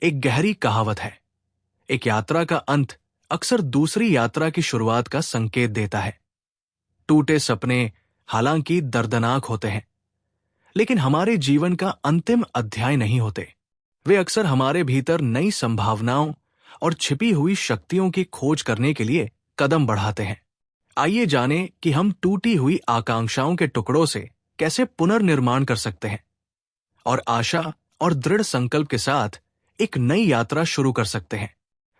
एक गहरी कहावत है, एक यात्रा का अंत अक्सर दूसरी यात्रा की शुरुआत का संकेत देता है। टूटे सपने हालांकि दर्दनाक होते हैं, लेकिन हमारे जीवन का अंतिम अध्याय नहीं होते। वे अक्सर हमारे भीतर नई संभावनाओं और छिपी हुई शक्तियों की खोज करने के लिए कदम बढ़ाते हैं। आइए जानें कि हम टूटी हुई आकांक्षाओं के टुकड़ों से कैसे पुनर्निर्माण कर सकते हैं और आशा और दृढ़ संकल्प के साथ एक नई यात्रा शुरू कर सकते हैं।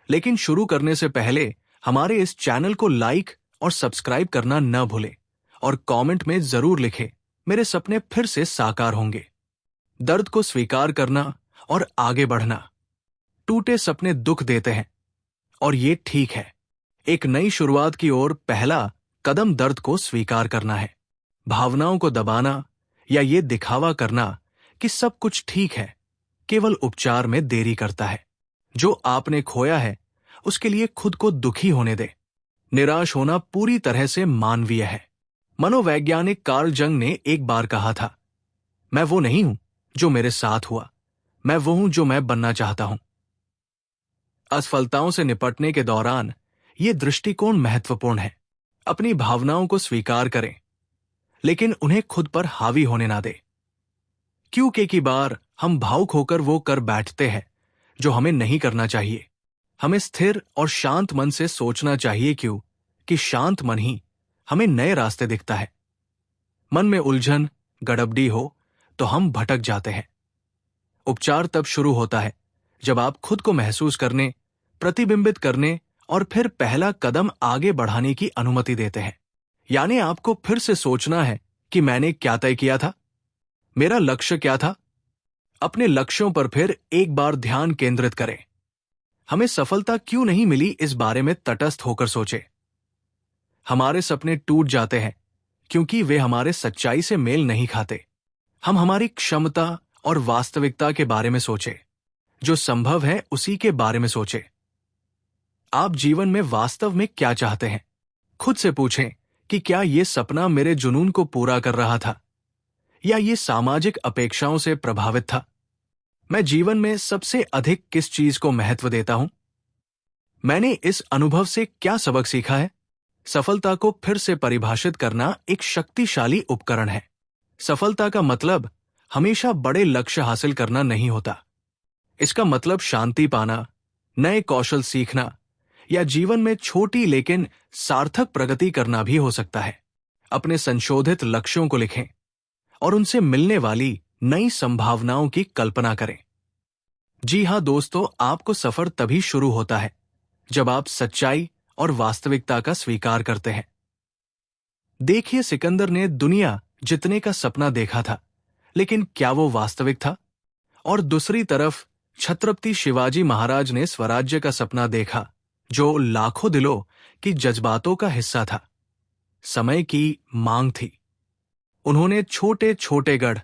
लेकिन शुरू करने से पहले हमारे इस चैनल को लाइक और सब्सक्राइब करना न भूलें और कमेंट में जरूर लिखें, मेरे सपने फिर से साकार होंगे। दर्द को स्वीकार करना और आगे बढ़ना। टूटे सपने दुख देते हैं और ये ठीक है। एक नई शुरुआत की ओर पहला कदम दर्द को स्वीकार करना है। भावनाओं को दबाना या ये दिखावा करना कि सब कुछ ठीक है केवल उपचार में देरी करता है। जो आपने खोया है उसके लिए खुद को दुखी होने दे। निराश होना पूरी तरह से मानवीय है। मनोवैज्ञानिक कार्ल जंग ने एक बार कहा था, मैं वो नहीं हूं जो मेरे साथ हुआ, मैं वो हूं जो मैं बनना चाहता हूं। असफलताओं से निपटने के दौरान ये दृष्टिकोण महत्वपूर्ण है। अपनी भावनाओं को स्वीकार करें, लेकिन उन्हें खुद पर हावी होने ना दें। क्योंकि कई बार हम भावुक होकर वो कर बैठते हैं जो हमें नहीं करना चाहिए। हमें स्थिर और शांत मन से सोचना चाहिए, कि शांत मन ही हमें नए रास्ते दिखता है। मन में उलझन, गड़बड़ी हो तो हम भटक जाते हैं। उपचार तब शुरू होता है जब आप खुद को महसूस करने, प्रतिबिंबित करने और फिर पहला कदम आगे बढ़ाने की अनुमति देते हैं। यानी आपको फिर से सोचना है कि मैंने क्या तय किया था, मेरा लक्ष्य क्या था। अपने लक्ष्यों पर फिर एक बार ध्यान केंद्रित करें। हमें सफलता क्यों नहीं मिली इस बारे में तटस्थ होकर सोचें। हमारे सपने टूट जाते हैं क्योंकि वे हमारे सच्चाई से मेल नहीं खाते। हम हमारी क्षमता और वास्तविकता के बारे में सोचें। जो संभव है उसी के बारे में सोचें। आप जीवन में वास्तव में क्या चाहते हैं? खुद से पूछें कि क्या यह सपना मेरे जुनून को पूरा कर रहा था या ये सामाजिक अपेक्षाओं से प्रभावित था। मैं जीवन में सबसे अधिक किस चीज को महत्व देता हूं? मैंने इस अनुभव से क्या सबक सीखा है? सफलता को फिर से परिभाषित करना एक शक्तिशाली उपकरण है। सफलता का मतलब हमेशा बड़े लक्ष्य हासिल करना नहीं होता। इसका मतलब शांति पाना, नए कौशल सीखना या जीवन में छोटी लेकिन सार्थक प्रगति करना भी हो सकता है। अपने संशोधित लक्ष्यों को लिखें और उनसे मिलने वाली नई संभावनाओं की कल्पना करें। जी हां दोस्तों, आपको सफर तभी शुरू होता है जब आप सच्चाई और वास्तविकता का स्वीकार करते हैं। देखिए, सिकंदर ने दुनिया जितने का सपना देखा था, लेकिन क्या वो वास्तविक था? और दूसरी तरफ छत्रपति शिवाजी महाराज ने स्वराज्य का सपना देखा, जो लाखों दिलों की जज्बातों का हिस्सा था। समय की मांग थी। उन्होंने छोटे छोटे गढ़,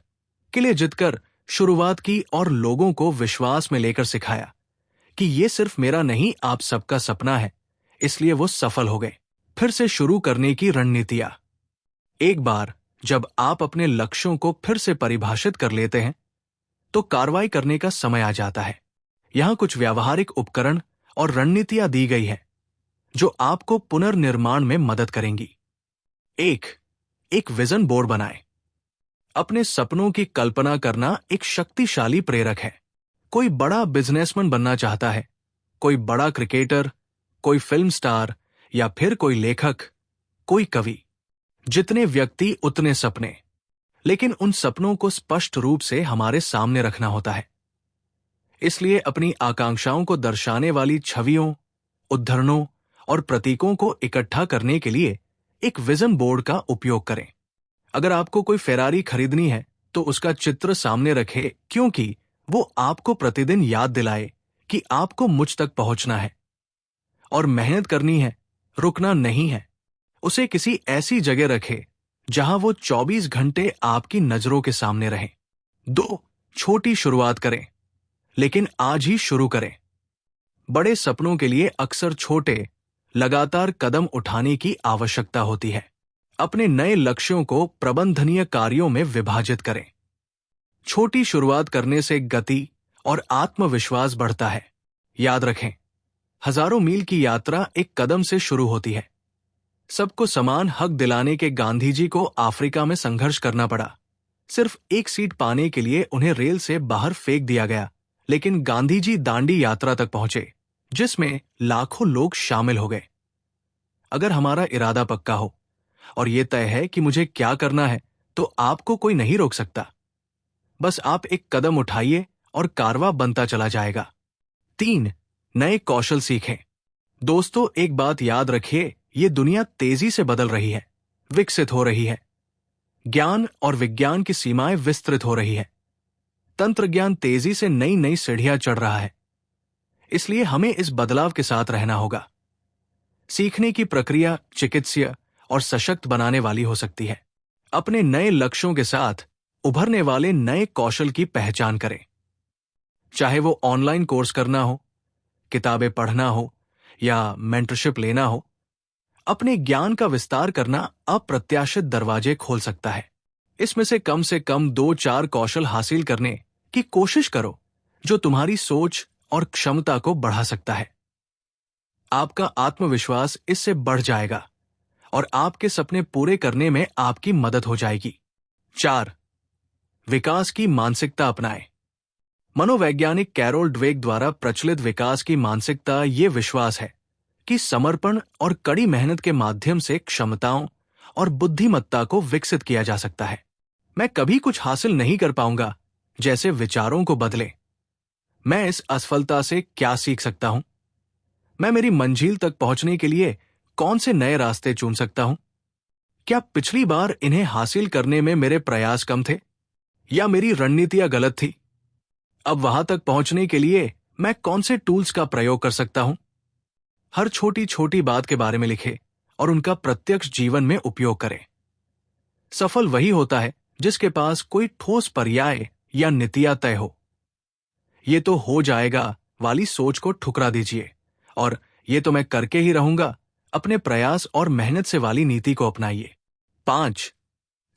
किले जीतकर शुरुआत की और लोगों को विश्वास में लेकर सिखाया कि ये सिर्फ मेरा नहीं, आप सबका सपना है। इसलिए वो सफल हो गए। फिर से शुरू करने की रणनीतियां। एक बार जब आप अपने लक्ष्यों को फिर से परिभाषित कर लेते हैं, तो कार्रवाई करने का समय आ जाता है। यहां कुछ व्यावहारिक उपकरण और रणनीतियां दी गई हैं जो आपको पुनर्निर्माण में मदद करेंगी। एक विजन बोर्ड बनाएं। अपने सपनों की कल्पना करना एक शक्तिशाली प्रेरक है। कोई बड़ा बिजनेसमैन बनना चाहता है, कोई बड़ा क्रिकेटर, कोई फिल्म स्टार या फिर कोई लेखक, कोई कवि। जितने व्यक्ति उतने सपने, लेकिन उन सपनों को स्पष्ट रूप से हमारे सामने रखना होता है। इसलिए अपनी आकांक्षाओं को दर्शाने वाली छवियों, उद्धरणों और प्रतीकों को इकट्ठा करने के लिए एक विजन बोर्ड का उपयोग करें। अगर आपको कोई फेरारी खरीदनी है तो उसका चित्र सामने रखें, क्योंकि वो आपको प्रतिदिन याद दिलाए कि आपको मुझ तक पहुंचना है और मेहनत करनी है, रुकना नहीं है। उसे किसी ऐसी जगह रखें जहां वो 24 घंटे आपकी नजरों के सामने रहे। 2. छोटी शुरुआत करें, लेकिन आज ही शुरू करें। बड़े सपनों के लिए अक्सर छोटे, लगातार कदम उठाने की आवश्यकता होती है। अपने नए लक्ष्यों को प्रबंधनीय कार्यों में विभाजित करें। छोटी शुरुआत करने से गति और आत्मविश्वास बढ़ता है। याद रखें, हजारों मील की यात्रा एक कदम से शुरू होती है। सबको समान हक दिलाने के गांधी जी को अफ्रीका में संघर्ष करना पड़ा। सिर्फ एक सीट पाने के लिए उन्हें रेल से बाहर फेंक दिया गया, लेकिन गांधी जी दांडी यात्रा तक पहुंचे, जिसमें लाखों लोग शामिल हो गए। अगर हमारा इरादा पक्का हो और यह तय है कि मुझे क्या करना है, तो आपको कोई नहीं रोक सकता। बस आप एक कदम उठाइए और कारवां बनता चला जाएगा। 3. नए कौशल सीखें। दोस्तों, एक बात याद रखिए, ये दुनिया तेजी से बदल रही है, विकसित हो रही है। ज्ञान और विज्ञान की सीमाएं विस्तृत हो रही है। तंत्रज्ञान तेजी से नई नई सीढ़ियां चढ़ रहा है। इसलिए हमें इस बदलाव के साथ रहना होगा। सीखने की प्रक्रिया चिकित्सीय और सशक्त बनाने वाली हो सकती है। अपने नए लक्ष्यों के साथ उभरने वाले नए कौशल की पहचान करें। चाहे वो ऑनलाइन कोर्स करना हो, किताबें पढ़ना हो या मेंटरशिप लेना हो, अपने ज्ञान का विस्तार करना अप्रत्याशित दरवाजे खोल सकता है। इसमें से कम 2-4 कौशल हासिल करने की कोशिश करो जो तुम्हारी सोच और क्षमता को बढ़ा सकता है। आपका आत्मविश्वास इससे बढ़ जाएगा और आपके सपने पूरे करने में आपकी मदद हो जाएगी। 4. विकास की मानसिकता अपनाएं। मनोवैज्ञानिक कैरोल ड्वेक द्वारा प्रचलित विकास की मानसिकता ये विश्वास है कि समर्पण और कड़ी मेहनत के माध्यम से क्षमताओं और बुद्धिमत्ता को विकसित किया जा सकता है। मैं कभी कुछ हासिल नहीं कर पाऊंगा जैसे विचारों को बदले। मैं इस असफलता से क्या सीख सकता हूं? मैं मेरी मंजिल तक पहुंचने के लिए कौन से नए रास्ते चुन सकता हूं? क्या पिछली बार इन्हें हासिल करने में मेरे प्रयास कम थे या मेरी रणनीतियां गलत थी? अब वहां तक पहुंचने के लिए मैं कौन से टूल्स का प्रयोग कर सकता हूं? हर छोटी छोटी बात के बारे में लिखें और उनका प्रत्यक्ष जीवन में उपयोग करें। सफल वही होता है जिसके पास कोई ठोस पर्याय या नीतियां तय हो। ये तो हो जाएगा वाली सोच को ठुकरा दीजिए और ये तो मैं करके ही रहूंगा, अपने प्रयास और मेहनत से वाली नीति को अपनाइए। 5.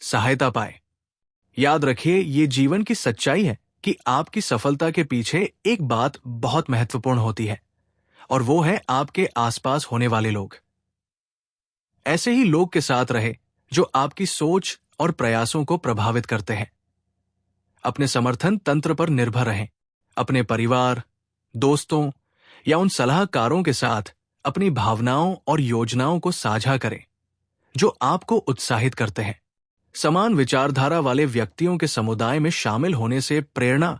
सहायता पाए। याद रखिए, ये जीवन की सच्चाई है कि आपकी सफलता के पीछे एक बात बहुत महत्वपूर्ण होती है और वो है आपके आसपास होने वाले लोग। ऐसे ही लोग के साथ रहे जो आपकी सोच और प्रयासों को प्रभावित करते हैं। अपने समर्थन तंत्र पर निर्भर रहें। अपने परिवार, दोस्तों या उन सलाहकारों के साथ अपनी भावनाओं और योजनाओं को साझा करें जो आपको उत्साहित करते हैं। समान विचारधारा वाले व्यक्तियों के समुदाय में शामिल होने से प्रेरणा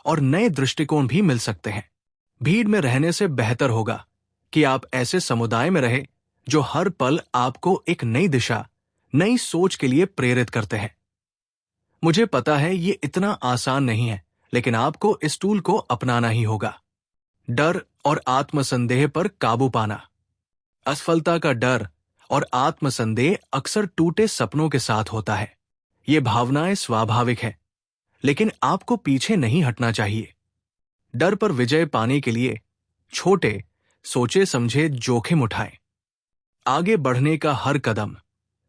और नए दृष्टिकोण भी मिल सकते हैं। भीड़ में रहने से बेहतर होगा कि आप ऐसे समुदाय में रहे जो हर पल आपको एक नई दिशा, नई सोच के लिए प्रेरित करते हैं। मुझे पता है ये इतना आसान नहीं है, लेकिन आपको इस टूल को अपनाना ही होगा। डर और आत्मसंदेह पर काबू पाना। असफलता का डर और आत्मसंदेह अक्सर टूटे सपनों के साथ होता है। ये भावनाएं स्वाभाविक है, लेकिन आपको पीछे नहीं हटना चाहिए। डर पर विजय पाने के लिए छोटे, सोचे समझे जोखिम उठाएं। आगे बढ़ने का हर कदम,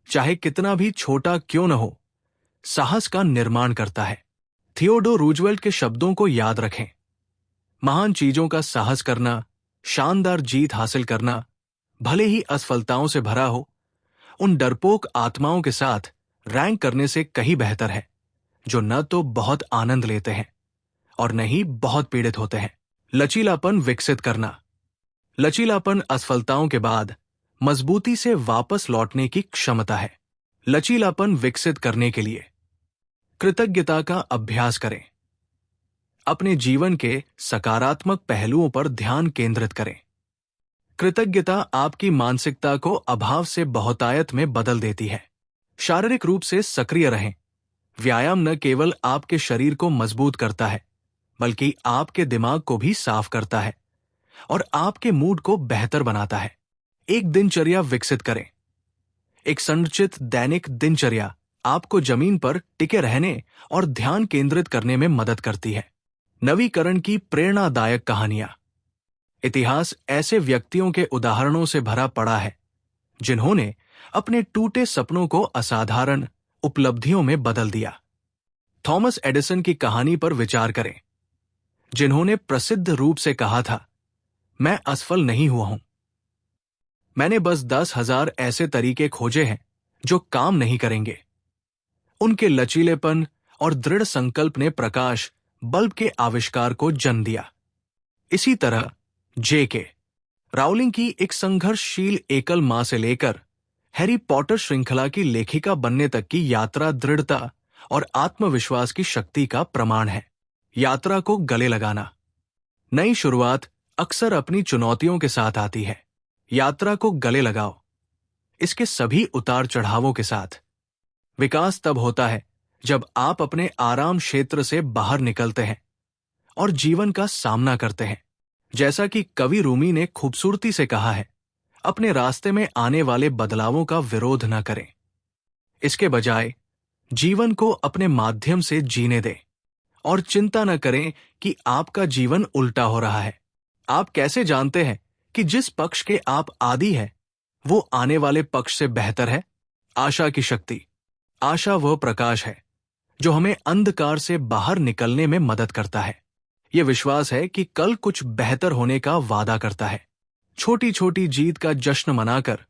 चाहे कितना भी छोटा क्यों न हो, साहस का निर्माण करता है। थियोडोर रूजवेल्ट के शब्दों को याद रखें। महान चीजों का साहस करना, शानदार जीत हासिल करना, भले ही असफलताओं से भरा हो, उन डरपोक आत्माओं के साथ रैंक करने से कहीं बेहतर है जो न तो बहुत आनंद लेते हैं और न ही बहुत पीड़ित होते हैं। लचीलापन विकसित करना। लचीलापन असफलताओं के बाद मजबूती से वापस लौटने की क्षमता है। लचीलापन विकसित करने के लिए कृतज्ञता का अभ्यास करें। अपने जीवन के सकारात्मक पहलुओं पर ध्यान केंद्रित करें। कृतज्ञता आपकी मानसिकता को अभाव से बहुतायत में बदल देती है। शारीरिक रूप से सक्रिय रहें। व्यायाम न केवल आपके शरीर को मजबूत करता है, बल्कि आपके दिमाग को भी साफ करता है और आपके मूड को बेहतर बनाता है। एक दिनचर्या विकसित करें। एक संरचित दैनिक दिनचर्या आपको जमीन पर टिके रहने और ध्यान केंद्रित करने में मदद करती है। नवीकरण की प्रेरणादायक कहानियां। इतिहास ऐसे व्यक्तियों के उदाहरणों से भरा पड़ा है जिन्होंने अपने टूटे सपनों को असाधारण उपलब्धियों में बदल दिया। थॉमस एडिसन की कहानी पर विचार करें। जिन्होंने प्रसिद्ध रूप से कहा था, मैं असफल नहीं हुआ हूं। मैंने बस 10,000 ऐसे तरीके खोजे हैं जो काम नहीं करेंगे। उनके लचीलेपन और दृढ़ संकल्प ने प्रकाश बल्ब के आविष्कार को जन्म दिया। इसी तरह J.K. राउलिंग की एक संघर्षशील एकल मां से लेकर हैरी पॉटर श्रृंखला की लेखिका बनने तक की यात्रा दृढ़ता और आत्मविश्वास की शक्ति का प्रमाण है। यात्रा को गले लगाना। नई शुरुआत अक्सर अपनी चुनौतियों के साथ आती है। यात्रा को गले लगाओ, इसके सभी उतार चढ़ावों के साथ। विकास तब होता है जब आप अपने आराम क्षेत्र से बाहर निकलते हैं और जीवन का सामना करते हैं। जैसा कि कवि रूमी ने खूबसूरती से कहा है, अपने रास्ते में आने वाले बदलावों का विरोध न करें। इसके बजाय जीवन को अपने माध्यम से जीने दें और चिंता न करें कि आपका जीवन उल्टा हो रहा है। आप कैसे जानते हैं कि जिस पक्ष के आप आदी हैं वो आने वाले पक्ष से बेहतर है? आशा की शक्ति। आशा वह प्रकाश है जो हमें अंधकार से बाहर निकलने में मदद करता है। यह विश्वास है कि कल कुछ बेहतर होने का वादा करता है। छोटी छोटी जीत का जश्न मनाकर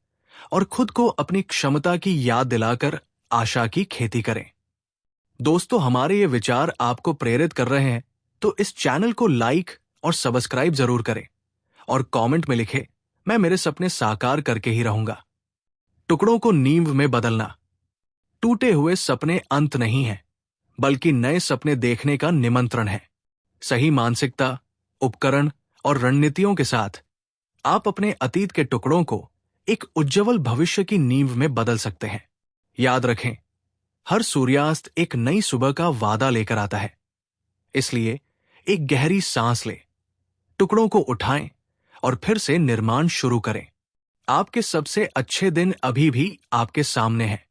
और खुद को अपनी क्षमता की याद दिलाकर आशा की खेती करें। दोस्तों, हमारे ये विचार आपको प्रेरित कर रहे हैं तो इस चैनल को लाइक और सब्सक्राइब जरूर करें और कमेंट में लिखें, मैं मेरे सपने साकार करके ही रहूंगा। टुकड़ों को नींव में बदलना। टूटे हुए सपने अंत नहीं है, बल्कि नए सपने देखने का निमंत्रण है। सही मानसिकता, उपकरण और रणनीतियों के साथ आप अपने अतीत के टुकड़ों को एक उज्जवल भविष्य की नींव में बदल सकते हैं। याद रखें, हर सूर्यास्त एक नई सुबह का वादा लेकर आता है। इसलिए एक गहरी सांस लें, टुकड़ों को उठाएं और फिर से निर्माण शुरू करें। आपके सबसे अच्छे दिन अभी भी आपके सामने हैं।